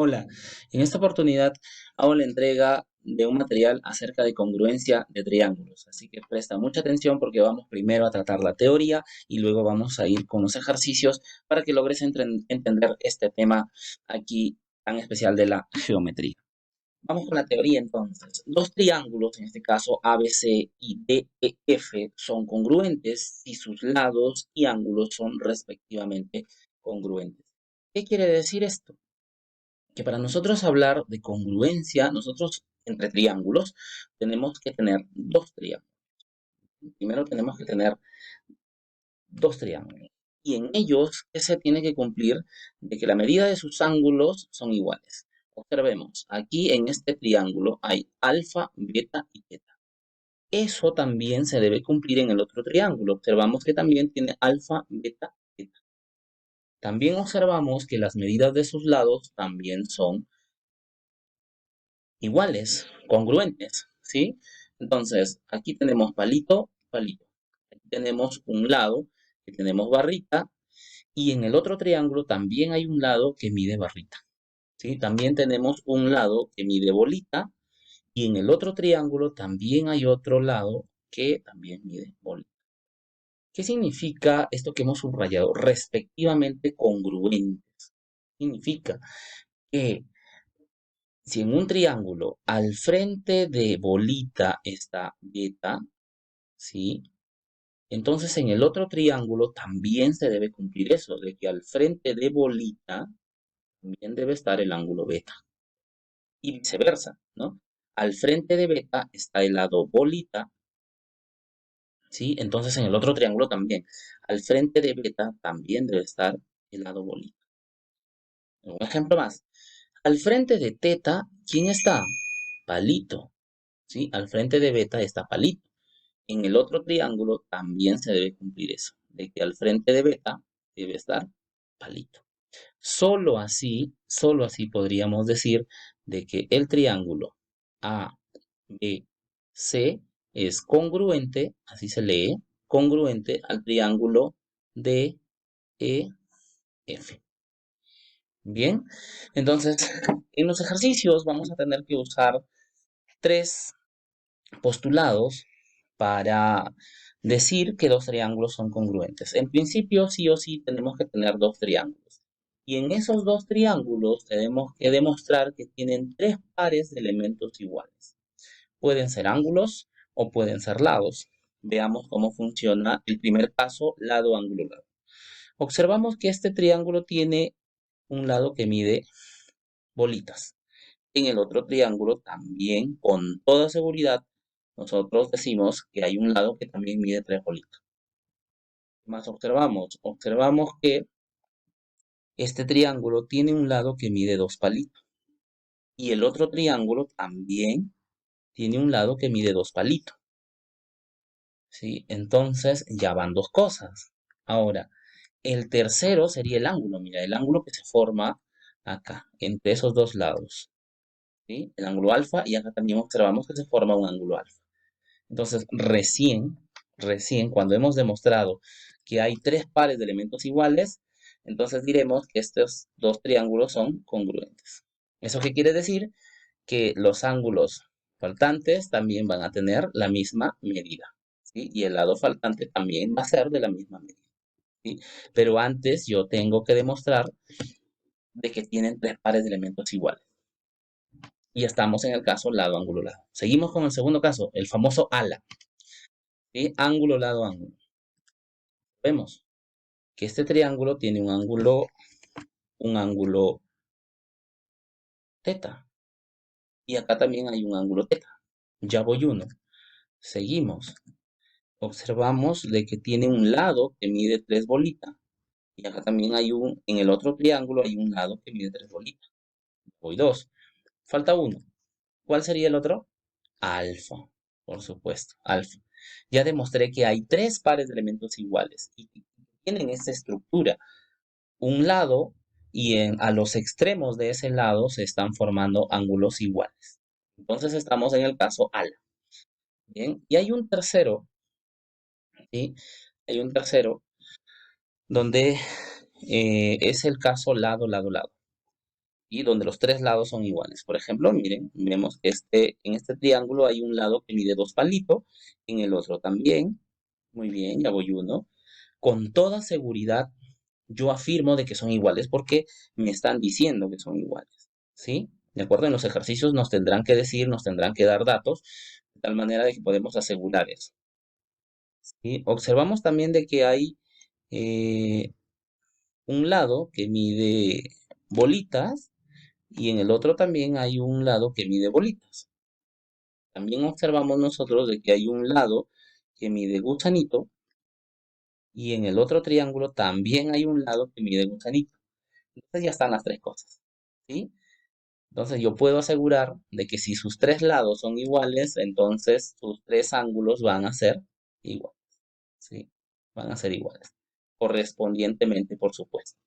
Hola, en esta oportunidad hago la entrega de un material acerca de congruencia de triángulos, así que presta mucha atención porque vamos primero a tratar la teoría y luego vamos a ir con los ejercicios para que logres entender este tema aquí tan especial de la geometría. Vamos con la teoría entonces. Dos triángulos, en este caso ABC y DEF, son congruentes si sus lados y ángulos son respectivamente congruentes. ¿Qué quiere decir esto? Que para nosotros hablar de congruencia, nosotros entre triángulos tenemos que tener dos triángulos. Primero tenemos que tener dos triángulos. Y en ellos, ¿qué se tiene que cumplir? De que la medida de sus ángulos son iguales. Observemos, aquí en este triángulo hay alfa, beta y teta. Eso también se debe cumplir en el otro triángulo. Observamos que también tiene alfa, beta, teta. También observamos que las medidas de sus lados también son iguales, congruentes, ¿sí? Entonces, aquí tenemos palito, palito. Aquí tenemos un lado que tenemos barrita y en el otro triángulo también hay un lado que mide barrita, ¿sí? También tenemos un lado que mide bolita y en el otro triángulo también hay otro lado que también mide bolita. ¿Qué significa esto que hemos subrayado? Respectivamente congruentes. Significa que si en un triángulo al frente de bolita está beta, ¿sí? Entonces en el otro triángulo también se debe cumplir eso, de que al frente de bolita también debe estar el ángulo beta. Y viceversa, ¿no? Al frente de beta está el lado bolita, ¿sí? Entonces en el otro triángulo también. Al frente de beta también debe estar el lado bolita. Un ejemplo más. Al frente de teta, ¿quién está? Palito, ¿sí? Al frente de beta está palito. En el otro triángulo también se debe cumplir eso, de que al frente de beta debe estar palito. Solo así podríamos decir de que el triángulo ABC es congruente, así se lee, congruente al triángulo DEF. Bien, entonces en los ejercicios vamos a tener que usar tres postulados para decir que dos triángulos son congruentes. En principio, sí o sí, tenemos que tener dos triángulos. Y en esos dos triángulos tenemos que demostrar que tienen tres pares de elementos iguales. Pueden ser ángulos o pueden ser lados. Veamos cómo funciona el primer caso, lado, ángulo, lado. Observamos que este triángulo tiene un lado que mide bolitas. En el otro triángulo también, con toda seguridad, nosotros decimos que hay un lado que también mide tres bolitas. ¿Qué más observamos? Observamos que este triángulo tiene un lado que mide dos palitos. Y el otro triángulo también tiene un lado que mide dos palitos. ¿Sí? Entonces ya van dos cosas. Ahora, el tercero sería el ángulo. Mira, el ángulo que se forma acá, entre esos dos lados. ¿Sí? El ángulo alfa y acá también observamos que se forma un ángulo alfa. Entonces, recién, cuando hemos demostrado que hay tres pares de elementos iguales, entonces diremos que estos dos triángulos son congruentes. ¿Eso qué quiere decir? Que los ángulos faltantes también van a tener la misma medida, ¿sí? Y el lado faltante también va a ser de la misma medida, ¿sí? Pero antes yo tengo que demostrar de que tienen tres pares de elementos iguales. Y estamos en el caso lado, ángulo, lado. Seguimos con el segundo caso, el famoso ala. ¿Sí? Ángulo, lado, ángulo. Vemos que este triángulo tiene un ángulo teta. Y acá también hay un ángulo teta. Ya voy uno. Seguimos. Observamos de que tiene un lado que mide tres bolitas. Y acá también en el otro triángulo hay un lado que mide tres bolitas. Voy dos. Falta uno. ¿Cuál sería el otro? Alfa. Por supuesto, alfa. Ya demostré que hay tres pares de elementos iguales y que tienen esta estructura. Un lado a los extremos de ese lado se están formando ángulos iguales. Entonces estamos en el caso ala. Bien, y hay un tercero, ¿sí? Hay un tercero donde es el caso lado, lado, lado. y donde los tres lados son iguales. Por ejemplo, miren, vemos que en este triángulo hay un lado que mide 2 palitos, en el otro también. Muy bien, ya voy uno. Con toda seguridad, yo afirmo de que son iguales porque me están diciendo que son iguales. ¿Sí? ¿De acuerdo? En los ejercicios nos tendrán que decir, nos tendrán que dar datos, de tal manera de que podemos asegurar eso. ¿Sí? Observamos también de que hay eh, un lado que mide bolitas y en el otro también hay un lado que mide bolitas. También observamos nosotros de que hay un lado que mide gusanito y en el otro triángulo también hay un lado que mide gusanito. Entonces ya están las tres cosas, ¿sí? Entonces yo puedo asegurar de que si sus tres lados son iguales, entonces sus tres ángulos van a ser iguales, ¿sí? Van a ser iguales, correspondientemente, por supuesto.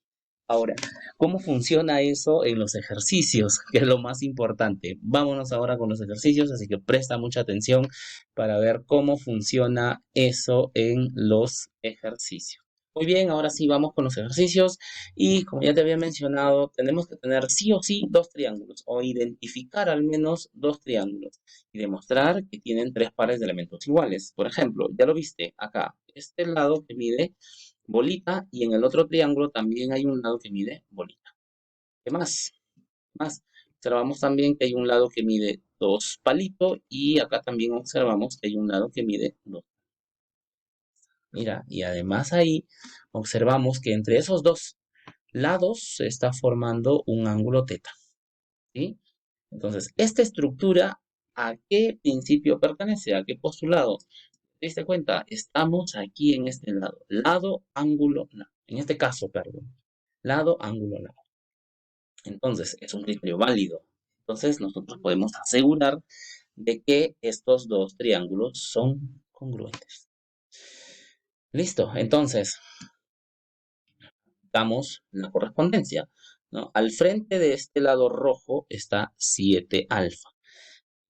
Ahora, ¿cómo funciona eso en los ejercicios? Que es lo más importante. Vámonos ahora con los ejercicios, así que presta mucha atención para ver cómo funciona eso en los ejercicios. Muy bien, ahora sí vamos con los ejercicios y como ya te había mencionado, tenemos que tener sí o sí dos triángulos o identificar al menos dos triángulos y demostrar que tienen tres pares de elementos iguales. Por ejemplo, ya lo viste acá, este lado que mide bolita y en el otro triángulo también hay un lado que mide bolita. ¿Qué más? Más. Observamos también que hay un lado que mide 2 palitos y acá también observamos que hay un lado que mide 2. Mira, y además ahí observamos que entre esos dos lados se está formando un ángulo teta. ¿Sí? Entonces, esta estructura, ¿a qué principio pertenece? ¿A qué postulado? ¿Te diste cuenta? Estamos aquí en este lado. Lado, ángulo, lado. En este caso, perdón. Lado, ángulo, lado. Entonces, es un criterio válido. Entonces, nosotros podemos asegurar de que estos dos triángulos son congruentes. Listo. Entonces, damos la correspondencia, ¿no? Al frente de este lado rojo está 7 alfa.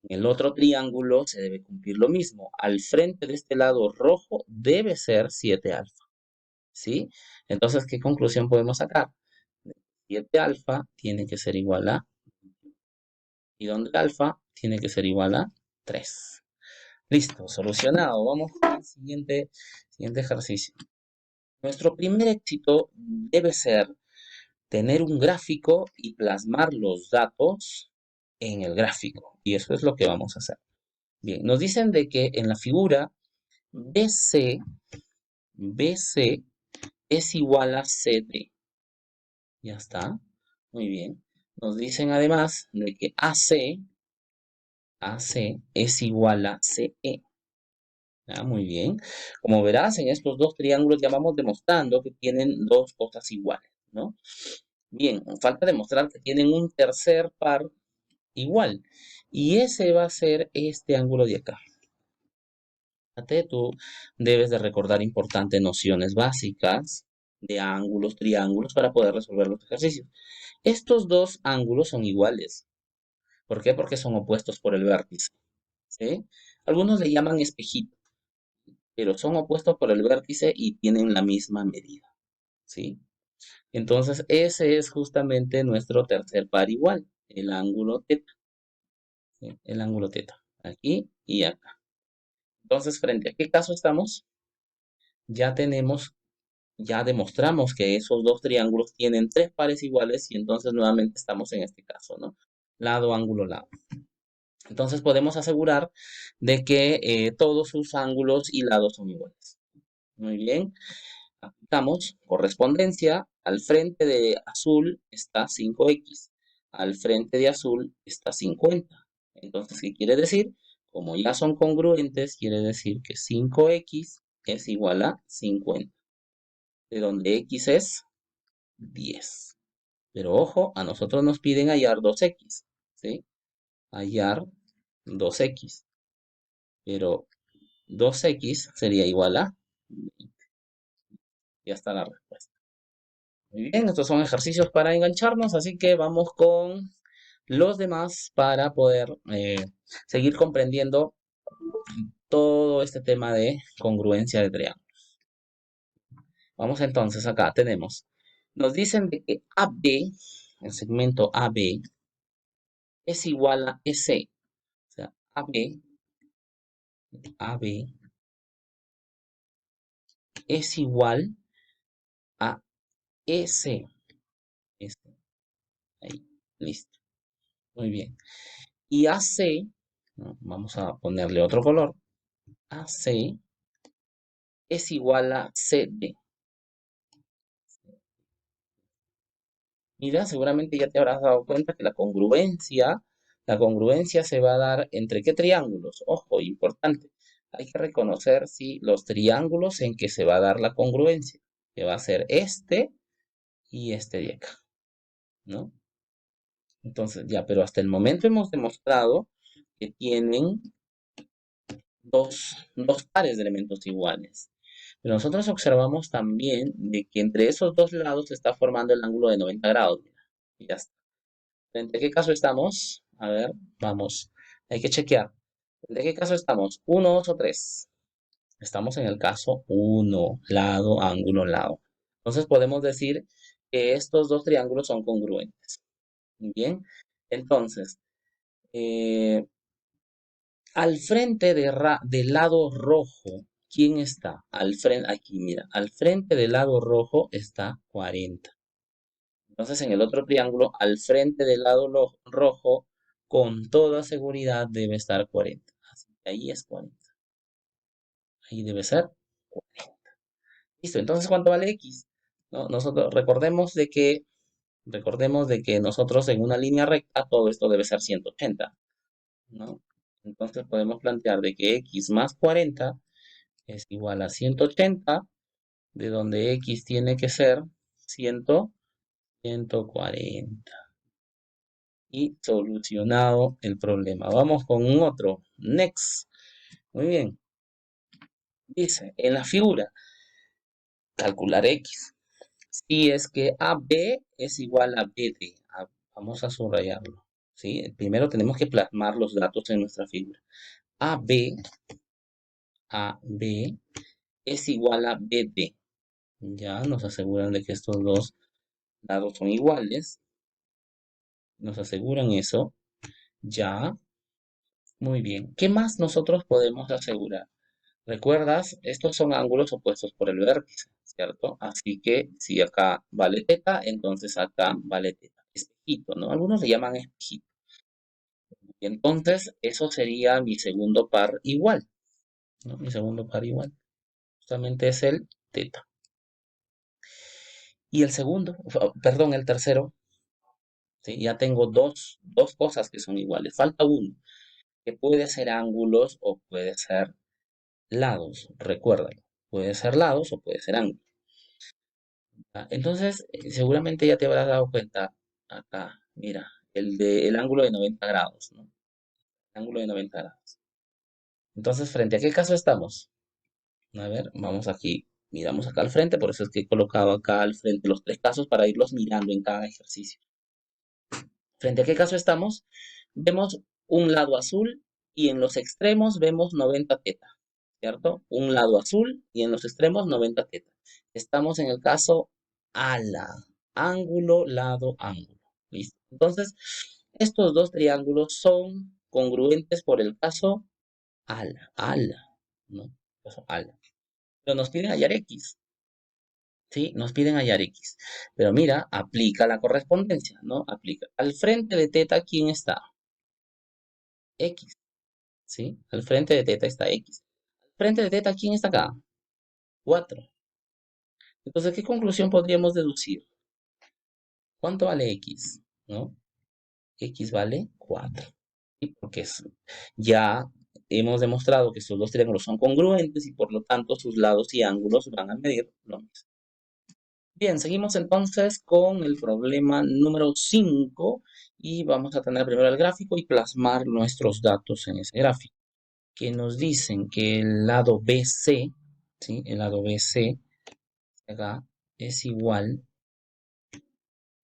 En el otro triángulo se debe cumplir lo mismo. Al frente de este lado rojo debe ser 7 alfa. ¿Sí? Entonces, ¿qué conclusión podemos sacar? 7 alfa tiene que ser igual a, y donde alfa tiene que ser igual a 3. Listo, solucionado. Vamos con el siguiente ejercicio. Nuestro primer éxito debe ser tener un gráfico y plasmar los datos en el gráfico. Y eso es lo que vamos a hacer. Bien, nos dicen de que en la figura BC es igual a CD. Ya está. Muy bien. Nos dicen además de que AC es igual a CE. Ah, muy bien. Como verás, en estos dos triángulos ya vamos demostrando que tienen dos cosas iguales, ¿no? Bien, falta demostrar que tienen un tercer par igual. Y ese va a ser este ángulo de acá. Fíjate, tú debes de recordar importantes nociones básicas de ángulos, triángulos, para poder resolver los ejercicios. Estos dos ángulos son iguales. ¿Por qué? Porque son opuestos por el vértice. ¿Sí? Algunos le llaman espejito, pero son opuestos por el vértice y tienen la misma medida. ¿Sí? Entonces, ese es justamente nuestro tercer par igual, el ángulo teta. ¿Sí? El ángulo teta. Aquí y acá. Entonces, ¿frente a qué caso estamos? Ya tenemos, ya demostramos que esos dos triángulos tienen tres pares iguales y entonces nuevamente estamos en este caso, ¿no? Lado, ángulo, lado. Entonces podemos asegurar de que todos sus ángulos y lados son iguales. Muy bien. Aplicamos correspondencia. Al frente de azul está 5x. Al frente de azul está 50. Entonces, ¿qué quiere decir? Como ya son congruentes, quiere decir que 5x es igual a 50. De donde x es 10. Pero ojo, a nosotros nos piden hallar 2x. ¿Sí? Hallar 2x. Pero 2x sería igual a 20. Ya está la respuesta. Muy bien, estos son ejercicios para engancharnos, así que vamos con los demás para poder seguir comprendiendo todo este tema de congruencia de triángulos. Vamos entonces acá, tenemos, nos dicen de que AB el segmento AB es igual a EC. O sea, AB es igual a EC. Este, ahí, listo. Muy bien. Y AC, ¿no? Vamos a ponerle otro color. AC es igual a CD. Mira, seguramente ya te habrás dado cuenta que la congruencia se va a dar entre qué triángulos. Ojo, importante. Hay que reconocer si los triángulos en que se va a dar la congruencia, que va a ser este y este de acá, ¿no? Entonces, ya, pero hasta el momento hemos demostrado que tienen dos pares de elementos iguales. Pero nosotros observamos también de que entre esos dos lados se está formando el ángulo de 90 grados. Mira, y ya está. ¿Frente a qué caso estamos? A ver, vamos. Hay que chequear. ¿De qué caso estamos? ¿Uno, 2 o 3? Estamos en el caso uno, lado, ángulo, lado. Entonces podemos decir que estos dos triángulos son congruentes. Bien. Entonces, eh, al frente del lado rojo, ¿quién está? Al frente, aquí, mira, al frente del lado rojo está 40. Entonces, en el otro triángulo, al frente del lado rojo, con toda seguridad debe estar 40. Así que ahí es 40. Ahí debe ser 40. Listo, entonces, ¿cuánto vale X? ¿No? Nosotros recordemos de que nosotros en una línea recta todo esto debe ser 180, ¿no? Entonces podemos plantear de que X más 40 es igual a 180, de donde X tiene que ser 100, 140. Y solucionado el problema. Vamos con un otro. Next. Muy bien. Dice, en la figura, calcular X. Si es que AB es igual a BD. Vamos a subrayarlo. ¿Sí? Primero tenemos que plasmar los datos en nuestra figura. AB, AB es igual a BD. Ya nos aseguran de que estos dos lados son iguales. Nos aseguran eso. Ya. Muy bien. ¿Qué más nosotros podemos asegurar? ¿Recuerdas? Estos son ángulos opuestos por el vértice, ¿cierto? Así que si acá vale teta, entonces acá vale teta. Espejito, ¿no? Algunos le llaman espejito. Y entonces eso sería mi segundo par igual, ¿no? Mi segundo par igual. Justamente es el teta. Y el segundo, perdón, el tercero, ¿sí? Ya tengo dos cosas que son iguales. Falta uno, que puede ser ángulos o puede ser lados. Recuérdalo. Puede ser lados o puede ser ángulos. Entonces, seguramente ya te habrás dado cuenta acá, mira, el ángulo de 90 grados, ¿no? El ángulo de 90 grados. Entonces, ¿frente a qué caso estamos? A ver, vamos aquí, miramos acá al frente, por eso es que he colocado acá al frente los tres casos para irlos mirando en cada ejercicio. ¿Frente a qué caso estamos? Vemos un lado azul y en los extremos vemos 90 teta, ¿cierto? Un lado azul y en los extremos 90 teta. Estamos en el caso ala, ángulo, lado, ángulo. ¿Listo? Entonces, estos dos triángulos son congruentes por el caso ala, ¿no? Caso ala. Pero nos piden hallar X, ¿sí? Nos piden hallar X. Pero mira, aplica la correspondencia, ¿no? Aplica. Al frente de teta, ¿quién está? X, ¿sí? Al frente de teta está X. Al frente de teta, ¿quién está acá? 4. Entonces, ¿qué conclusión podríamos deducir? ¿Cuánto vale X? ¿No? X vale 4. ¿Sí? Porque ya hemos demostrado que estos dos triángulos son congruentes y por lo tanto sus lados y ángulos van a medir lo mismo. Bien, seguimos entonces con el problema número 5 y vamos a tener primero el gráfico y plasmar nuestros datos en ese gráfico, que nos dicen que el lado BC, ¿sí? El lado BC acá es igual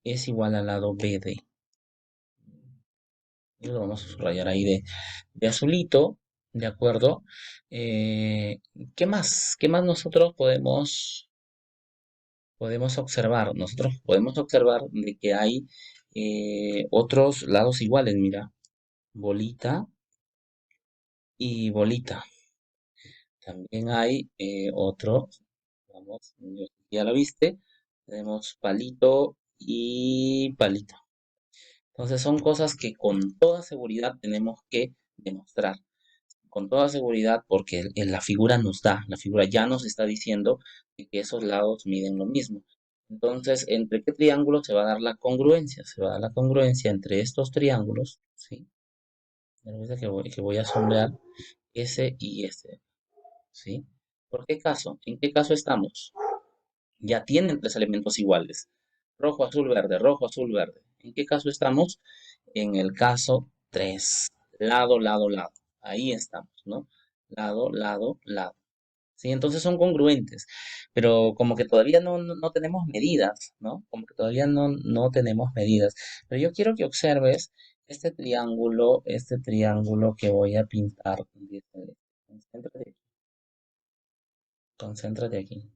al lado BD. Y lo vamos a subrayar ahí de azulito, ¿de acuerdo? ¿Qué más? ¿Qué más nosotros podemos observar? Nosotros podemos observar de que hay otros lados iguales, mira, bolita y bolita. También hay otro, vamos, ya lo viste, tenemos palito y palito. Entonces son cosas que con toda seguridad tenemos que demostrar. Con toda seguridad porque la figura nos da, la figura ya nos está diciendo que esos lados miden lo mismo. Entonces, ¿entre qué triángulo se va a dar la congruencia? Se va a dar la congruencia entre estos triángulos, ¿sí? Me parece que voy a sombrear ese y ese, ¿sí? ¿Por qué caso? ¿En qué caso estamos? Ya tienen tres elementos iguales. Rojo, azul, verde, rojo, azul, verde. ¿En qué caso estamos? En el caso 3. Lado, lado, lado. Ahí estamos, ¿no? Lado, lado, lado. Sí, entonces son congruentes, pero como que todavía no tenemos medidas, ¿no? Como que todavía no tenemos medidas. Pero yo quiero que observes este triángulo que voy a pintar. Concéntrate, concéntrate aquí.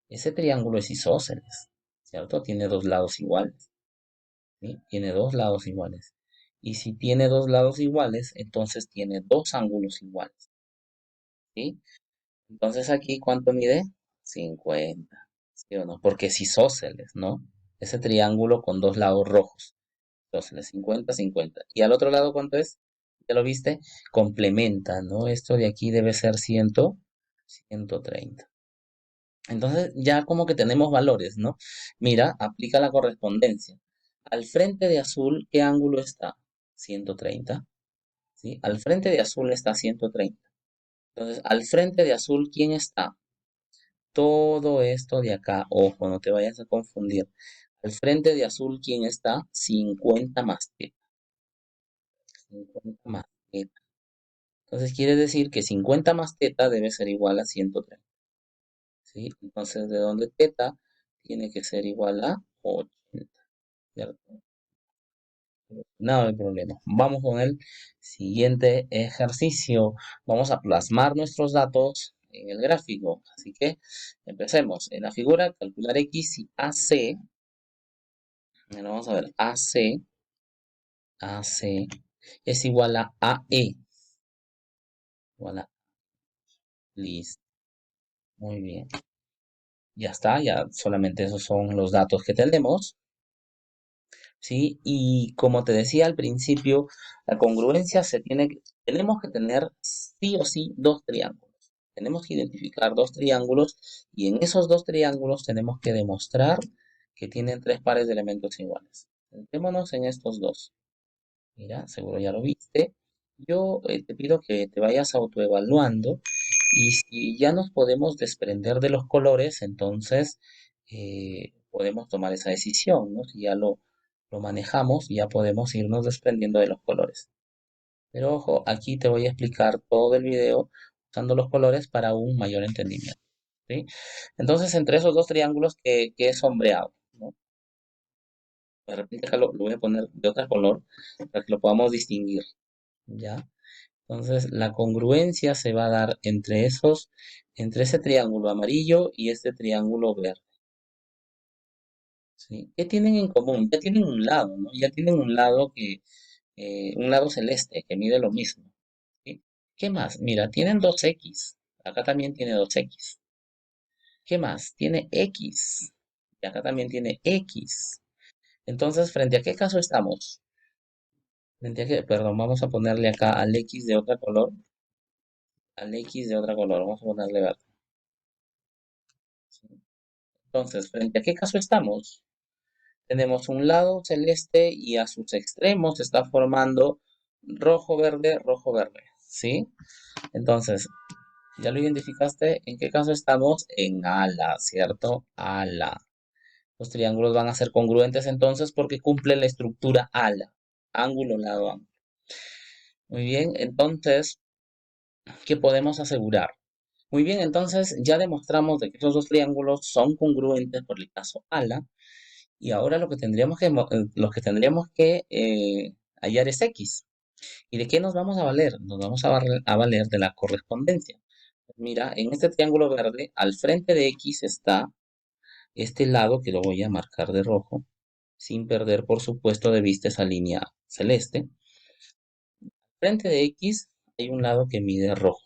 Ese triángulo es isósceles, ¿cierto? Tiene dos lados iguales, ¿sí? Tiene dos lados iguales. Y si tiene dos lados iguales, entonces tiene dos ángulos iguales, ¿sí? Entonces aquí, ¿cuánto mide? 50, ¿sí o no? Porque es isósceles, ¿no? Ese triángulo con dos lados rojos. Isósceles, 50, 50. ¿Y al otro lado cuánto es? ¿Ya lo viste? Complementa, ¿no? Esto de aquí debe ser 130. Entonces ya como que tenemos valores, ¿no? Mira, aplica la correspondencia. Al frente de azul, ¿qué ángulo está? 130, ¿sí? Al frente de azul está 130. Entonces, al frente de azul, ¿quién está? Todo esto de acá, ojo, no te vayas a confundir. Al frente de azul, ¿quién está? 50 más teta. 50 más teta. Entonces quiere decir que 50 más teta debe ser igual a 130. ¿Sí? Entonces, ¿de dónde teta tiene que ser igual a 80? ¿Cierto? No hay problema. Vamos con el siguiente ejercicio. Vamos a plasmar nuestros datos en el gráfico. Así que empecemos. En la figura, calcular X y AC. Bueno, vamos a ver. AC es igual a AE. Igual a, listo. Muy bien. Ya está. Ya solamente esos son los datos que tenemos. ¿Sí? Y como te decía al principio, la congruencia tenemos que tener sí o sí dos triángulos. Tenemos que identificar dos triángulos y en esos dos triángulos tenemos que demostrar que tienen tres pares de elementos iguales. Centrémonos en estos dos. Mira, seguro ya lo viste. Yo te pido que te vayas autoevaluando y si ya nos podemos desprender de los colores, entonces podemos tomar esa decisión, ¿no? Si ya lo manejamos, ya podemos irnos desprendiendo de los colores. Pero ojo, aquí te voy a explicar todo el video usando los colores para un mayor entendimiento, ¿sí? Entonces, entre esos dos triángulos que he sombreado, ¿no? De repente acá lo voy a poner de otro color para que lo podamos distinguir, ¿ya? Entonces, la congruencia se va a dar entre ese triángulo amarillo y este triángulo verde, ¿sí? ¿Qué tienen en común? Ya tienen un lado, ¿no? Ya tienen un lado celeste que mide lo mismo, ¿sí? ¿Qué más? Mira, tienen dos X. Acá también tiene dos X. ¿Qué más? Tiene X. Y acá también tiene X. Entonces, ¿frente a qué caso estamos? Frente a qué, perdón, vamos a ponerle acá al X de otro color. Al X de otro color, vamos a ponerle verde. ¿Sí? Entonces, ¿frente a qué caso estamos? Tenemos un lado celeste y a sus extremos se está formando rojo, verde, ¿sí? Entonces, ¿ya lo identificaste? ¿En qué caso estamos? En ala, ¿cierto? Ala. Los triángulos van a ser congruentes entonces porque cumplen la estructura ala. Ángulo, lado, ángulo. Muy bien, entonces, ¿qué podemos asegurar? Muy bien, entonces ya demostramos de que esos dos triángulos son congruentes por el caso ala. Y ahora lo que tendríamos que hallar es X. ¿Y de qué nos vamos a valer? Nos vamos a valer de la correspondencia. Mira, en este triángulo verde, al frente de X está este lado que lo voy a marcar de rojo. sin perder, por supuesto, de vista esa línea celeste. Frente de X hay un lado que mide rojo.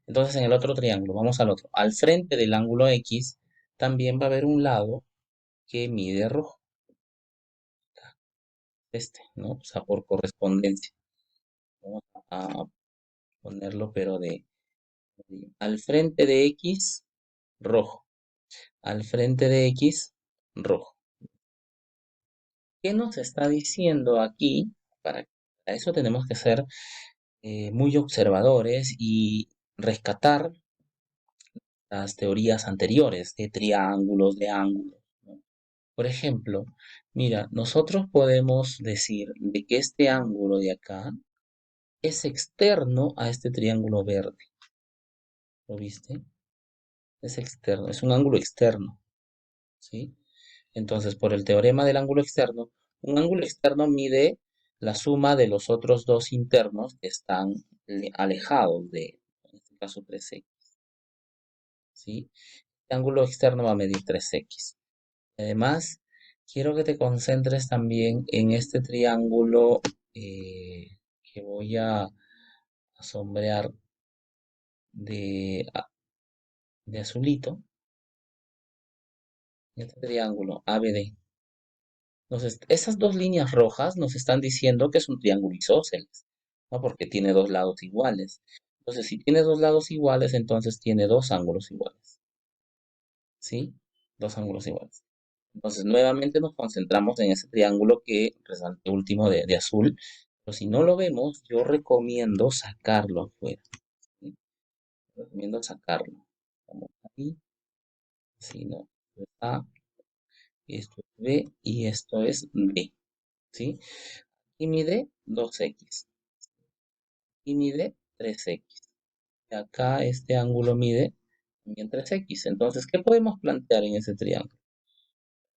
Entonces en el otro triángulo, vamos al otro. Al frente del ángulo X también va a haber un lado que mide rojo. ¿No? O sea, por correspondencia. Vamos a ponerlo, pero al frente de X, rojo. Al frente de X, rojo. ¿Qué nos está diciendo aquí? Para eso tenemos que ser muy observadores y rescatar las teorías anteriores de triángulos, de ángulos, ¿no? Por ejemplo, mira, nosotros podemos decir de que este ángulo de acá es externo a este triángulo verde. ¿Lo viste? Es externo, es un ángulo externo, ¿sí? Entonces, por el teorema del ángulo externo, un ángulo externo mide la suma de los otros dos internos que están alejados en este caso, 3x, ¿sí? El ángulo externo va a medir 3x. Además, quiero que te concentres también en este triángulo que voy a sombrear de, de azulito, este triángulo ABD. Entonces, esas dos líneas rojas nos están diciendo que es un triángulo isósceles, ¿no? Porque tiene dos lados iguales. Entonces, si tiene dos lados iguales, entonces tiene dos ángulos iguales, ¿sí? Dos ángulos iguales. Entonces, nuevamente nos concentramos en ese triángulo que resalté último de azul. Pero si no lo vemos, yo recomiendo sacarlo afuera, ¿sí? Recomiendo sacarlo. Vamos ahí, si no, esto es A, esto es B y esto es D, ¿sí? Y mide 2x y mide 3x. Y acá este ángulo mide también 3x. Entonces, ¿qué podemos plantear en ese triángulo?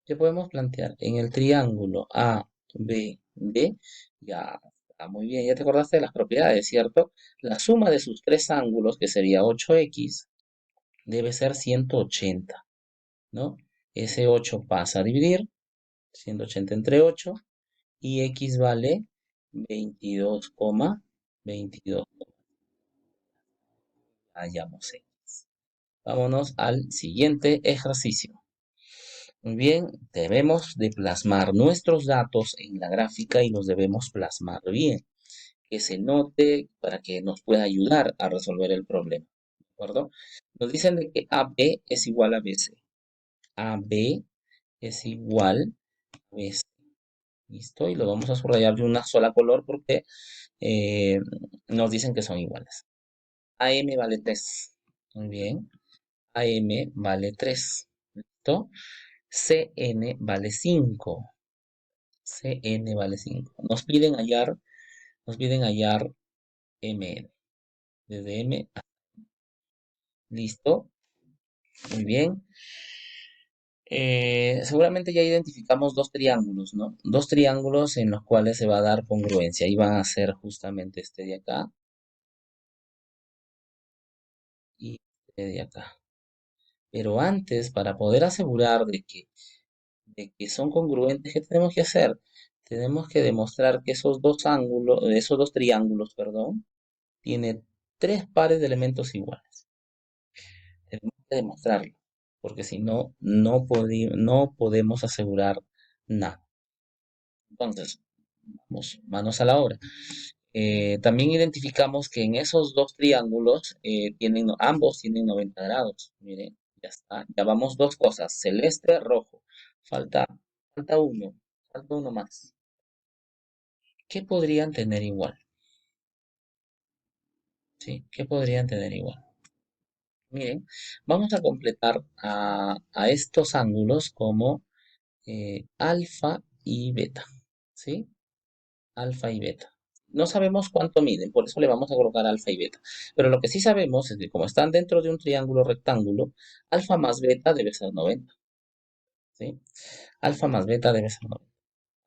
¿Qué podemos plantear? En el triángulo A, B, D, ya está muy bien, ya te acordaste de las propiedades, ¿cierto? La suma de sus tres ángulos, que sería 8x, debe ser 180, ¿no? Ese 8 pasa a dividir, 180 entre 8, y x vale 22,22. Hallamos x. Vámonos al siguiente ejercicio. Muy bien, debemos de plasmar nuestros datos en la gráfica y los debemos plasmar bien, que se note para que nos pueda ayudar a resolver el problema. ¿De acuerdo? Nos dicen de que AB es igual a BC. AB es igual a BC. ¿Listo? Y lo vamos a subrayar de una sola color porque nos dicen que son iguales. AM vale 3. Muy bien. AM vale 3. ¿Listo? CN vale 5. CN vale 5. Nos piden hallar MN. Desde M a... Listo. Muy bien. Seguramente ya identificamos dos triángulos, ¿no? Dos triángulos en los cuales se va a dar congruencia. Y van a ser justamente este de acá y este de acá. Pero antes, para poder asegurar de que son congruentes, ¿qué tenemos que hacer? Tenemos que demostrar que esos dos ángulos, esos dos triángulos, perdón, tienen tres pares de elementos iguales. Tenemos que demostrarlo, porque si no, no podemos asegurar nada. Entonces, vamos, manos a la obra. También identificamos que en esos dos triángulos ambos tienen 90 grados. Miren, ya está. Ya vamos dos cosas, celeste, rojo. Falta, falta uno, falta uno más. ¿Qué podrían tener igual? ¿Sí? ¿Qué podrían tener igual? Miren, vamos a completar a estos ángulos como alfa y beta. ¿Sí? Alfa y beta. No sabemos cuánto miden, por eso le vamos a colocar alfa y beta. Pero lo que sí sabemos es que como están dentro de un triángulo rectángulo, alfa más beta debe ser 90. ¿Sí? Alfa más beta debe ser 90.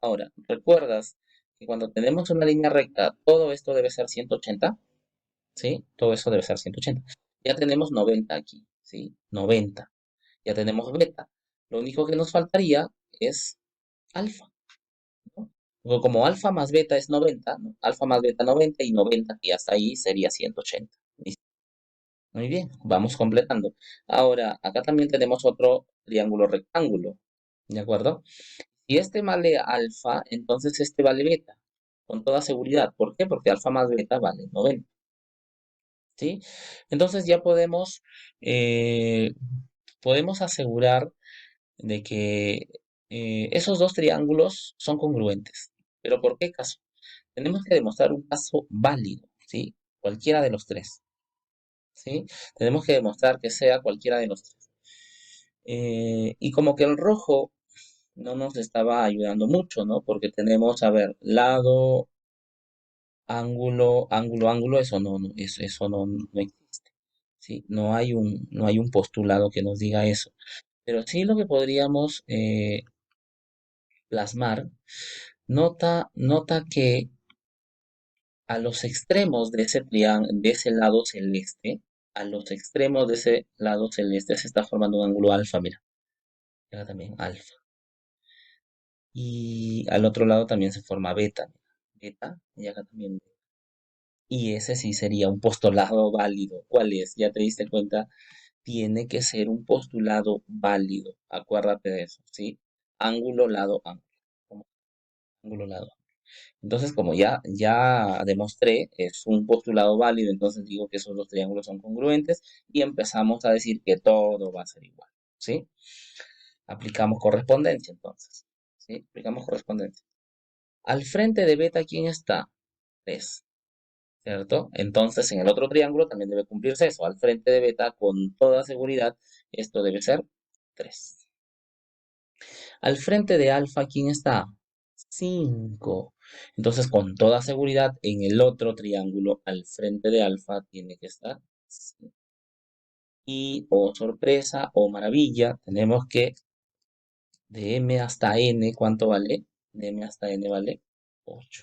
Ahora, ¿recuerdas que cuando tenemos una línea recta, todo esto debe ser 180? ¿Sí? Todo eso debe ser 180. Ya tenemos 90 aquí, ¿sí? 90. Ya tenemos beta. Lo único que nos faltaría es alfa, ¿no? Porque como alfa más beta es 90, ¿no? Alfa más beta 90 y 90 que ya está ahí sería 180. ¿Listo? Muy bien, vamos completando. Ahora, acá también tenemos otro triángulo rectángulo, ¿de acuerdo? Si este vale alfa, entonces este vale beta, con toda seguridad. ¿Por qué? Porque alfa más beta vale 90, ¿sí? Entonces ya eh, podemos asegurar de que esos dos triángulos son congruentes. ¿Pero por qué caso? Tenemos que demostrar un caso válido, ¿sí? Cualquiera de los tres, ¿sí? Tenemos que demostrar que sea cualquiera de los tres. Y como que el rojo no nos estaba ayudando mucho, ¿no? Porque tenemos, a ver, lado, ángulo, ángulo, ángulo, eso no existe, ¿sí? No hay un postulado que nos diga eso. Pero sí lo que podríamos plasmar, nota que a los extremos de ese de ese lado celeste, a los extremos de ese lado celeste se está formando un ángulo alfa, mira, acá también alfa. Y al otro lado también se forma beta, mira, beta, y acá también beta. Y ese sí sería un postulado válido. ¿Cuál es? ¿Ya te diste cuenta? Tiene que ser un postulado válido. Acuérdate de eso, ¿sí? Ángulo, lado, ángulo. Como ángulo, lado. Entonces, como ya demostré, es un postulado válido, entonces digo que esos dos triángulos son congruentes y empezamos a decir que todo va a ser igual, ¿sí? Aplicamos correspondencia, entonces, ¿sí? Aplicamos correspondencia. Al frente de beta, ¿quién está? 3, ¿cierto? Entonces, en el otro triángulo también debe cumplirse eso. Al frente de beta, con toda seguridad, esto debe ser 3. Al frente de alfa, ¿quién está? 5. Entonces, con toda seguridad, en el otro triángulo, al frente de alfa, tiene que estar 5. Y, oh sorpresa, oh maravilla, tenemos que de m hasta n, ¿cuánto vale? De m hasta n vale 8.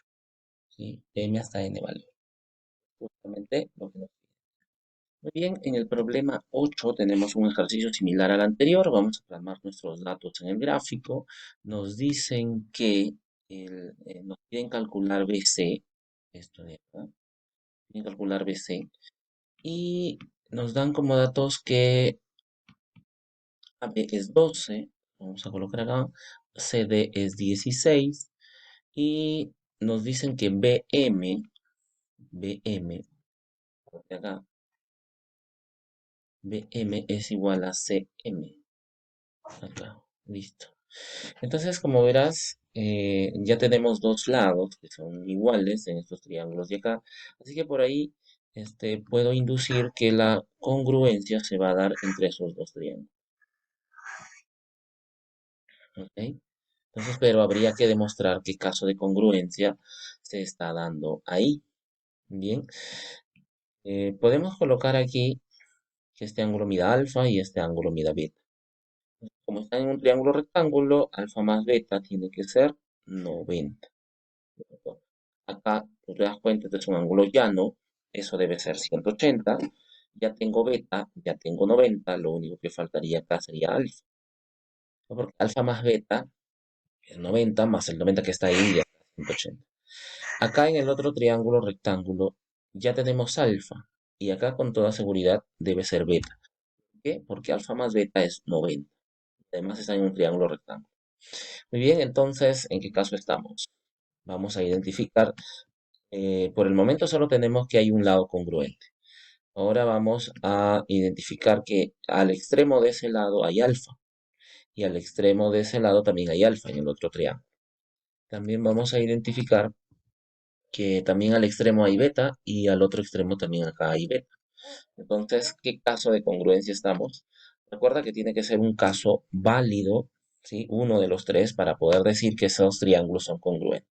¿Sí? De m hasta n vale justamente lo que nos pide. Muy bien, en el problema 8 tenemos un ejercicio similar al anterior. Vamos a plasmar nuestros datos en el gráfico. Nos dicen que nos piden calcular BC, esto de acá, piden calcular BC, y nos dan como datos que AB es 12, vamos a colocar acá, CD es 16, y nos dicen que BM, de acá, BM es igual a CM. Acá, listo. Entonces, como verás, ya tenemos dos lados que son iguales en estos triángulos de acá. Así que por ahí puedo inducir que la congruencia se va a dar entre esos dos triángulos. ¿Ok? Entonces, pero habría que demostrar qué caso de congruencia se está dando ahí. Bien, podemos colocar aquí que este ángulo mida alfa y este ángulo mida beta. Como está en un triángulo rectángulo, alfa más beta tiene que ser 90. ¿Cierto? Acá, tú te das cuenta, este es un ángulo llano, eso debe ser 180. Ya tengo beta, ya tengo 90, lo único que faltaría acá sería alfa, ¿no? Porque alfa más beta es 90, más el 90 que está ahí, ya está 180. Acá en el otro triángulo rectángulo ya tenemos alfa, y acá con toda seguridad debe ser beta. ¿Por qué? Porque alfa más beta es 90. Además está en un triángulo rectángulo. Muy bien, entonces, ¿en qué caso estamos? Vamos a identificar. Por el momento solo tenemos que hay un lado congruente. Ahora vamos a identificar que al extremo de ese lado hay alfa y al extremo de ese lado también hay alfa en el otro triángulo. También vamos a identificar que también al extremo hay beta y al otro extremo también acá hay beta. Entonces, ¿qué caso de congruencia estamos? Recuerda que tiene que ser un caso válido, ¿sí? Uno de los tres para poder decir que esos triángulos son congruentes.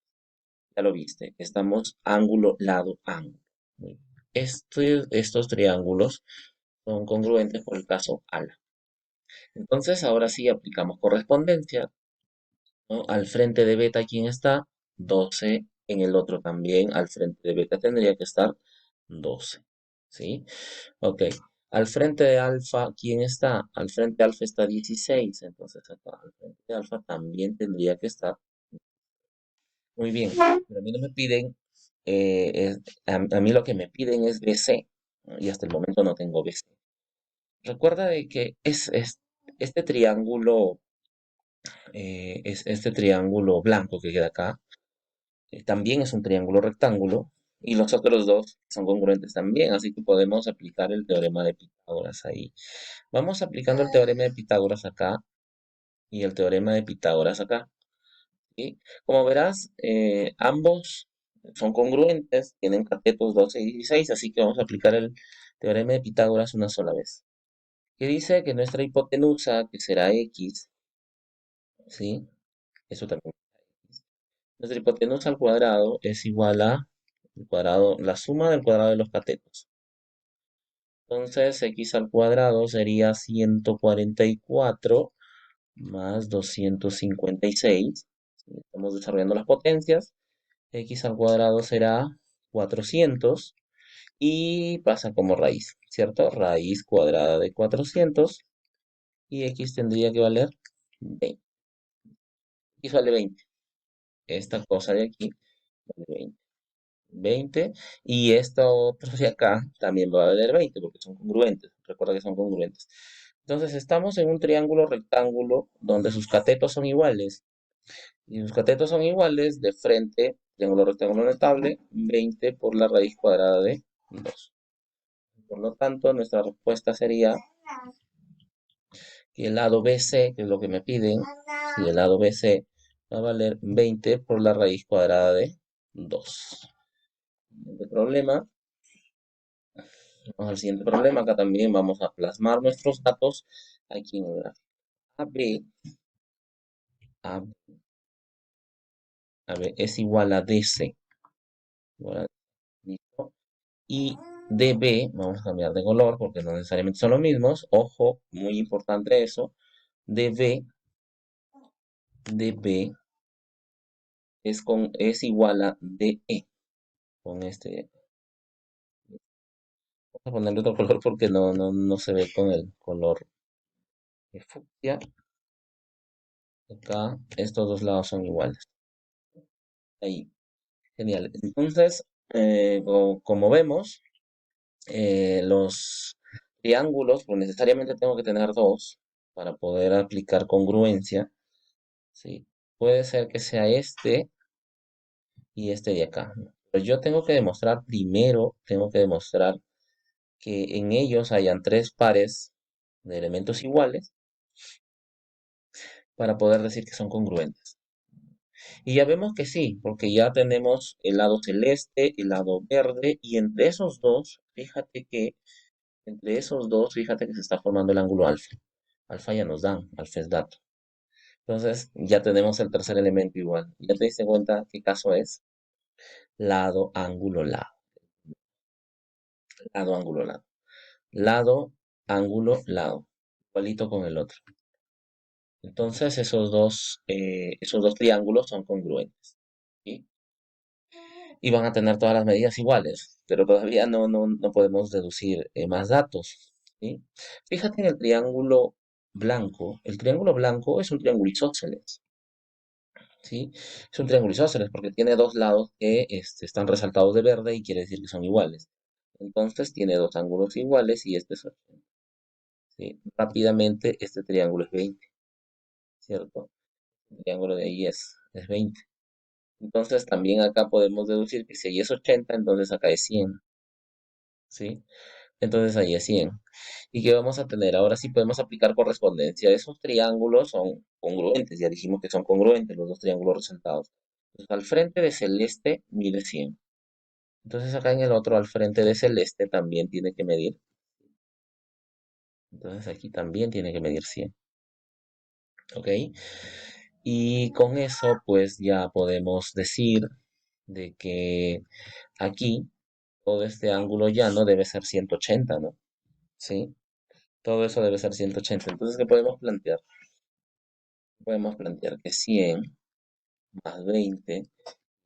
Ya lo viste, estamos ángulo, lado, ángulo. Muy bien. Estos triángulos son congruentes por el caso ALA. Entonces, ahora sí aplicamos correspondencia, ¿no? Al frente de beta, ¿quién está? 12. En el otro también, al frente de beta tendría que estar 12. ¿Sí? Ok. Al frente de alfa, ¿quién está? Al frente de alfa está 16. Entonces, acá al frente de alfa también tendría que estar Muy bien, pero a mí no me piden, a mí lo que me piden es BC, ¿no? Y hasta el momento no tengo BC. Recuerda de que este triángulo, es este triángulo blanco que queda acá, también es un triángulo rectángulo, y los otros dos son congruentes también, así que podemos aplicar el teorema de Pitágoras ahí. Vamos aplicando el teorema de Pitágoras acá y el teorema de Pitágoras acá. ¿Sí? Como verás, ambos son congruentes, tienen catetos 12 y 16, así que vamos a aplicar el teorema de Pitágoras una sola vez. Que dice que nuestra hipotenusa, que será x, ¿sí? Eso también. Nuestra hipotenusa al cuadrado es igual a el cuadrado, la suma del cuadrado de los catetos. Entonces, x al cuadrado sería 144 más 256. ¿Sí? Estamos desarrollando las potencias. X al cuadrado será 400 y pasa como raíz, ¿cierto? Raíz cuadrada de 400 y x tendría que valer 20. X vale 20. Esta cosa de aquí vale 20. 20 y esta otra de acá también va a valer 20 porque son congruentes. Recuerda que son congruentes. Entonces estamos en un triángulo rectángulo donde sus catetos son iguales. Y sus catetos son iguales de frente, triángulo rectángulo notable, 20 por la raíz cuadrada de 2. Por lo tanto, nuestra respuesta sería que el lado BC, que es lo que me piden, si el lado BC va a valer 20 por la raíz cuadrada de 2. Siguiente problema. Vamos al siguiente problema. Acá también vamos a plasmar nuestros datos aquí en el gráfico. AB, A, AB es igual a DC. Igual a- ¿Listo? Y DB, vamos a cambiar de color porque no necesariamente son los mismos. Ojo, muy importante eso. DB, DB es igual a DE. Con este, vamos a ponerle otro color porque no se ve con el color de fucsia. Acá estos dos lados son iguales. Ahí, genial. Entonces, como vemos, los triángulos, pues necesariamente tengo que tener dos para poder aplicar congruencia. ¿Sí? Puede ser que sea este y este de acá, ¿no? Pero yo tengo que demostrar primero, tengo que demostrar que en ellos hayan tres pares de elementos iguales para poder decir que son congruentes. Y ya vemos que sí, porque ya tenemos el lado celeste, el lado verde, y entre esos dos, fíjate que se está formando el ángulo alfa. Alfa ya nos dan, alfa es dato. Entonces ya tenemos el tercer elemento igual. ¿Ya te diste cuenta qué caso es? Lado, ángulo, lado. Lado, ángulo, lado. Lado, ángulo, lado. Igualito con el otro. Entonces esos dos triángulos son congruentes. ¿Sí? Y van a tener todas las medidas iguales, pero todavía no podemos deducir más datos. ¿Sí? Fíjate en el triángulo blanco. El triángulo blanco es un triángulo isósceles. ¿Sí? Es un triángulo isósceles porque tiene dos lados que están resaltados de verde y quiere decir que son iguales. Entonces tiene dos ángulos iguales y este es 80. ¿Sí? Rápidamente este triángulo es 20, ¿cierto? El triángulo de ahí es 20. Entonces también acá podemos deducir que si ahí es 80, entonces acá es 100. ¿Sí? Entonces ahí es 100. ¿Y qué vamos a tener? Ahora sí podemos aplicar correspondencia. Esos triángulos son congruentes, ya dijimos que son congruentes los dos triángulos resaltados. Entonces al frente de celeste mide 100. Entonces acá en el otro al frente de celeste también tiene que medir. Entonces aquí también tiene que medir 100. ¿Ok? Y con eso pues ya podemos decir de que aquí todo este ángulo llano debe ser 180, ¿no? ¿Sí? Todo eso debe ser 180. Entonces, ¿qué podemos plantear? Podemos plantear que 100 más 20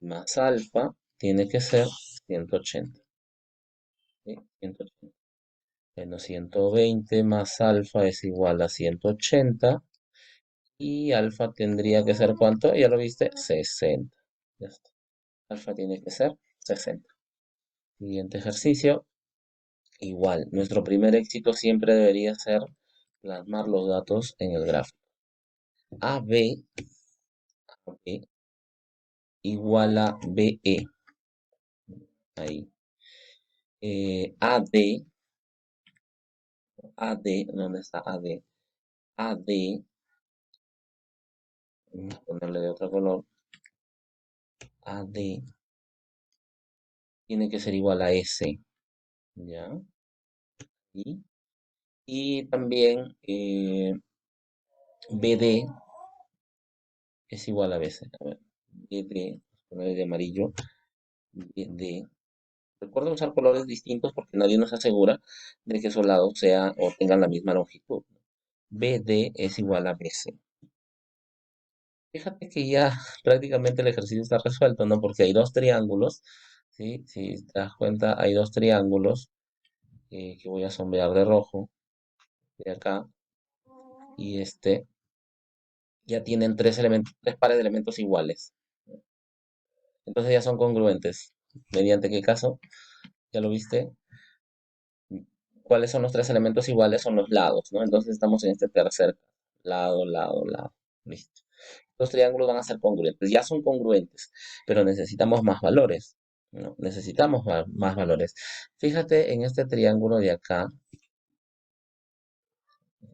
más alfa tiene que ser 180. ¿Sí? 180. Bueno, 120 más alfa es igual a 180. Y alfa tendría que ser ¿cuánto? ¿Ya lo viste? 60. Ya está. Alfa tiene que ser 60. Siguiente ejercicio. Igual, nuestro primer éxito siempre debería ser plasmar los datos en el gráfico. AB, AB igual a BE. Ahí. AD, AD, ¿dónde está AD? AD, vamos a ponerle de otro color. AD tiene que ser igual a S, ¿ya? Y también BD es igual a BC. A ver, BD, ponerle de amarillo, BD. Recuerda usar colores distintos porque nadie nos asegura de que esos lados sean o tengan la misma longitud. BD es igual a BC. Fíjate que ya prácticamente el ejercicio está resuelto, ¿no? Porque hay dos triángulos, ¿sí? Si te das cuenta, hay dos triángulos que voy a sombrear de rojo, de acá, y este ya tienen tres elementos, tres pares de elementos iguales. Entonces ya son congruentes. ¿Mediante qué caso? ¿Ya lo viste? ¿Cuáles son los tres elementos iguales? Son los lados, ¿no? Entonces estamos en este tercer lado, lado, lado. Listo. Los triángulos van a ser congruentes. Ya son congruentes, pero necesitamos más valores, ¿no? Necesitamos más valores. Fíjate en este triángulo de acá,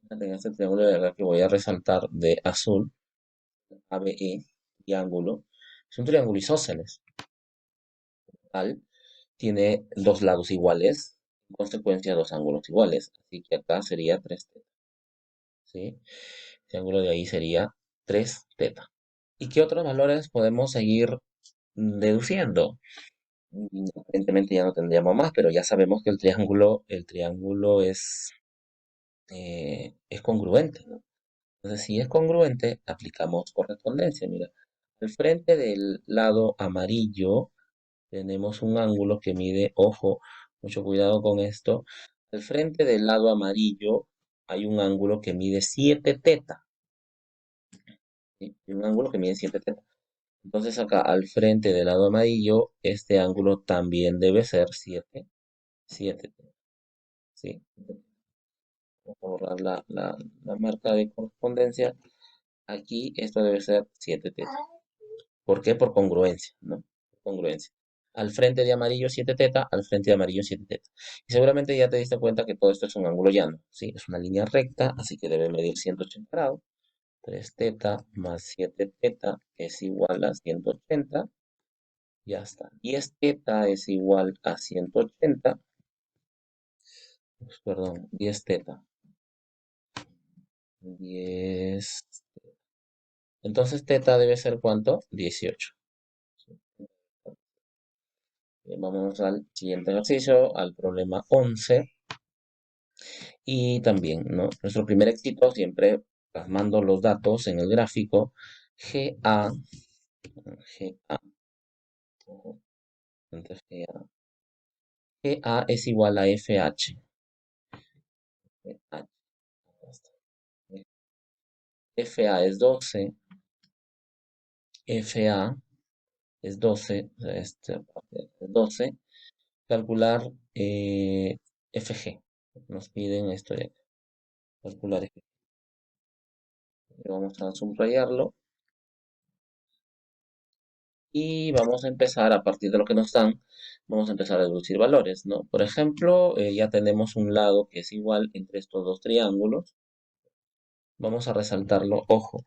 fíjate en este triángulo de acá que voy a resaltar de azul, ABE, triángulo. Es un triángulo isósceles, ¿tal? Tiene dos lados iguales, en consecuencia dos ángulos iguales. Así que acá sería 3 teta, ¿sí? El ángulo de ahí sería 3 teta. ¿Y qué otros valores podemos seguir deduciendo? Aparentemente ya no tendríamos más, pero ya sabemos que el triángulo es congruente, ¿no? Entonces, si es congruente, aplicamos correspondencia. Mira, al frente del lado amarillo tenemos un ángulo que mide, ojo, mucho cuidado con esto. Al frente del lado amarillo hay un ángulo que mide 7 teta, ¿sí? Hay un ángulo que mide 7 teta. Entonces acá al frente del lado amarillo, este ángulo también debe ser 7 teta, ¿sí? Vamos a borrar la marca de correspondencia. Aquí esto debe ser 7 teta. ¿Por qué? Por congruencia, ¿no? Congruencia. Al frente de amarillo 7 teta, al frente de amarillo 7 teta. Y seguramente ya te diste cuenta que todo esto es un ángulo llano, ¿sí? Es una línea recta, así que debe medir 180 grados. 3 teta más 7 teta es igual a 180. Ya está. 10 teta es igual a 180. Perdón, 10 teta. 10. Entonces teta debe ser ¿cuánto? 18. Vamos al siguiente ejercicio, al problema 11. Y también, ¿no? Nuestro primer éxito siempre plasmando los datos en el gráfico. GA, GA, ojo, entonces GA es igual a FH. FH, FA es 12, FA es 12, o sea, es 12. Calcular FG. Nos piden esto de acá, calcular FG. Vamos a subrayarlo y vamos a empezar a partir de lo que nos dan, vamos a empezar a deducir valores, ¿no? Por ejemplo, ya tenemos un lado que es igual entre estos dos triángulos. Vamos a resaltarlo, ojo.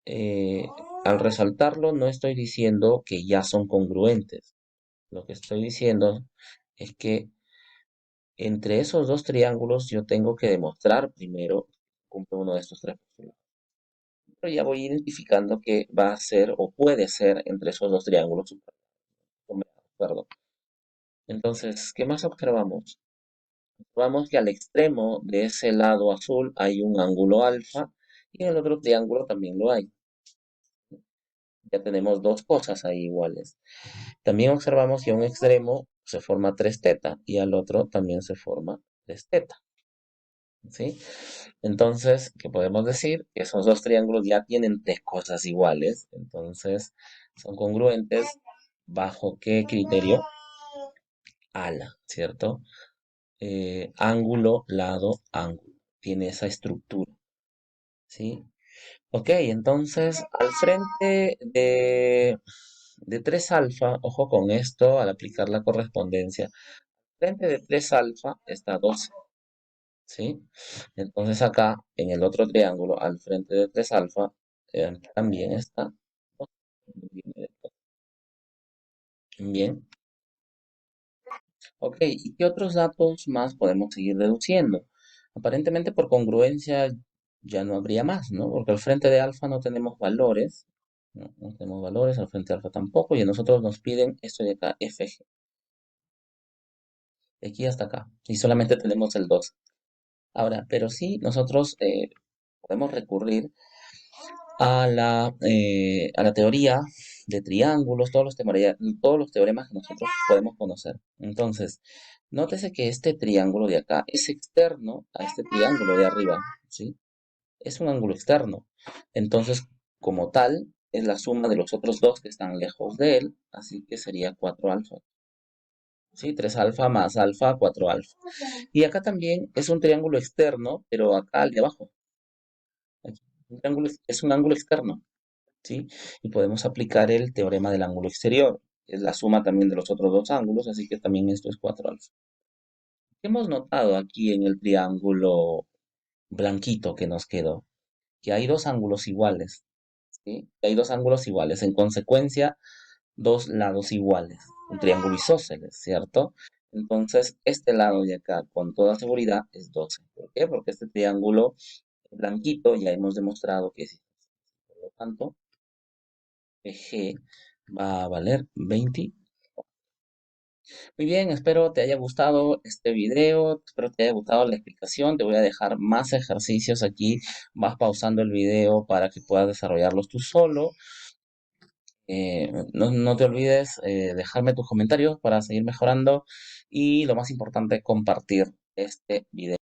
eh, Al resaltarlo no estoy diciendo que ya son congruentes. Lo que estoy diciendo es que entre esos dos triángulos yo tengo que demostrar primero que cumple uno de estos tres postulados. Pero ya voy identificando que va a ser o puede ser entre esos dos triángulos sombreados, perdón. Entonces, ¿qué más observamos? Observamos que al extremo de ese lado azul hay un ángulo alfa y en el otro triángulo también lo hay. Ya tenemos dos cosas ahí iguales. También observamos que a un extremo se forma 3 teta y al otro también se forma 3 teta, ¿sí? Entonces, ¿qué podemos decir? Que esos dos triángulos ya tienen tres cosas iguales. Entonces, son congruentes bajo qué criterio, ala, ¿cierto? Ángulo, lado, ángulo. Tiene esa estructura, ¿sí? Ok, entonces al frente de 3 alfa, ojo con esto al aplicar la correspondencia, al frente de 3 alfa está 12, ¿sí? Entonces acá en el otro triángulo, al frente de 3 alfa, también está 12. Bien, ok, ¿y qué otros datos más podemos seguir deduciendo? Aparentemente por congruencia ya no habría más, ¿no? Porque al frente de alfa no tenemos valores, no, no tenemos valores, al frente de alfa tampoco, y a nosotros nos piden esto de acá, FG, de aquí hasta acá, y solamente tenemos el 2. Ahora, pero sí, nosotros podemos recurrir a la teoría de triángulos, todos los teoremas que nosotros podemos conocer. Entonces, nótese que este triángulo de acá es externo a este triángulo de arriba, ¿sí? Es un ángulo externo. Entonces, como tal, es la suma de los otros dos que están lejos de él, así que sería 4 alfa. ¿Sí? 3 alfa más alfa, 4 alfa. Y acá también es un triángulo externo, pero acá al de abajo. Aquí, es un ángulo externo. ¿Sí? Y podemos aplicar el teorema del ángulo exterior. Es la suma también de los otros dos ángulos, así que también esto es 4 alfa. ¿Qué hemos notado aquí en el triángulo blanquito que nos quedó? Que hay dos ángulos iguales, ¿sí? Que hay dos ángulos iguales. En consecuencia, dos lados iguales. Un triángulo isósceles, ¿cierto? Entonces, este lado de acá, con toda seguridad, es 12. ¿Por qué? Porque este triángulo blanquito ya hemos demostrado que es isósceles. Por lo tanto, G va a valer 20. Muy bien, espero te haya gustado este video, espero te haya gustado la explicación. Te voy a dejar más ejercicios aquí. Vas pausando el video para que puedas desarrollarlos tú solo. No te olvides dejarme tus comentarios para seguir mejorando y lo más importante, compartir este video.